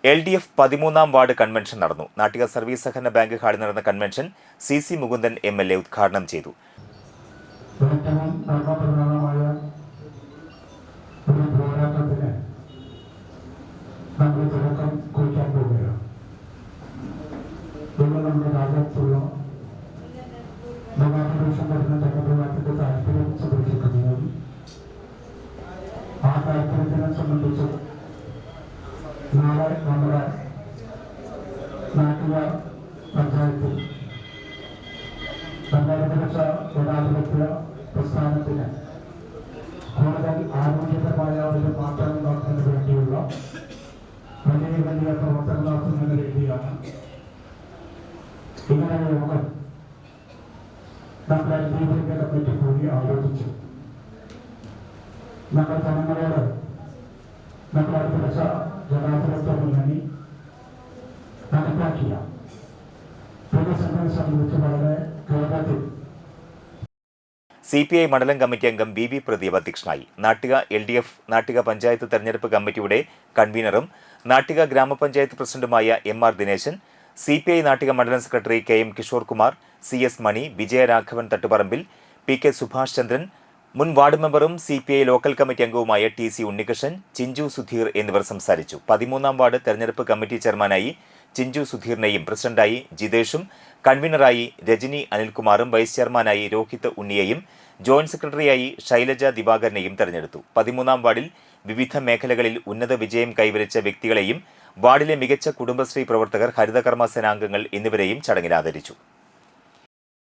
LDF 13-ാം ward convention നടന്നു. Nattika service സഹകരണ bank ഹാളിൽ നടന്ന കൺവെൻഷൻ CC മുകുന്ദൻ MLA ഉദ്ഘാടനം ചെയ്തു. നാളെ നമ്മുടെ നാട്ടിക പഞ്ചായത്തിൽ പഞ്ചായത്തിരക്ഷ ജനാധിപത്യ പ്രസ്ഥാനത്തിന് കൂടുതൽ ആരോഗ്യപരമായ ഒരു മാറ്റം ഉണ്ടാക്കുന്നതിന് വേണ്ടിയുള്ള വലിയ വലിയ പ്രവർത്തനം നടത്തുന്നതിന് വേണ്ടിയാണ് ഇങ്ങനെ യോഗം നമ്മുടെ LDF കമ്മിറ്റി കൂടി ആലോചിച്ചു. നമ്മുടെ ജനങ്ങളോട് നമ്മുടെ അടുത്ത ജനാധിപത്യ മുന്നണി നടപ്പാക്കിയ പൊതുസംഘടനയെ സംബന്ധിച്ച് വളരെ ഗൗരവത്തിൽ CPI മണ്ഡലം കമ്മിറ്റി അംഗം BB പ്രദീപ് അധ്യക്ഷനായി. നാട്ടിക LDF നാട്ടിക പഞ്ചായത്ത് തെരഞ്ഞെടുപ്പ് കമ്മിറ്റിയുടെ കൺവീനറും നാട്ടിക ഗ്രാമപഞ്ചായത്ത് പ്രസിഡന്റുമായ MR ദിനേശൻ, CPI നാട്ടിക മണ്ഡലം secretary KM Kishore Kumar, CS മണി, വിജയരാഘവൻ തട്ടുപറമ്പിൽ, PK സുഭാഷ് ചന്ദ്രൻ, മുൻ വാർഡ് മെമ്പറും CPI ലോക്കൽ കമ്മിറ്റി അംഗവുമായ TC ഉണ്ണികൃഷ്ണൻ, ചിഞ്ചു സുധീർ എന്നിവർ സംസാരിച്ചു. 13-ാം വാർഡ് തെരഞ്ഞെടുപ്പ് കമ്മിറ്റി ചെയർമാനായി ചിഞ്ചു സുധീറിനെയും പ്രസിഡന്റായി ജിതേഷും കൺവീനറായി രജനി അനിൽകുമാറും വൈസ് ചെയർമാനായി രോഹിത് ഉണ്ണിയെയും ജോയിന്റ് സെക്രട്ടറിയായി ശൈലജ ദിവാകരനെയും തെരഞ്ഞെടുത്തു. 13-ാം വാർഡിൽ വിവിധ മേഖലകളിൽ ഉന്നത വിജയം കൈവരിച്ച വ്യക്തികളെയും വാർഡിലെ മികച്ച കുടുംബശ്രീ പ്രവർത്തകർ, ഹരിതകർമ്മ സേനാംഗങ്ങൾ എന്നിവരെയും ചടങ്ങിൽ ആദരിച്ചു.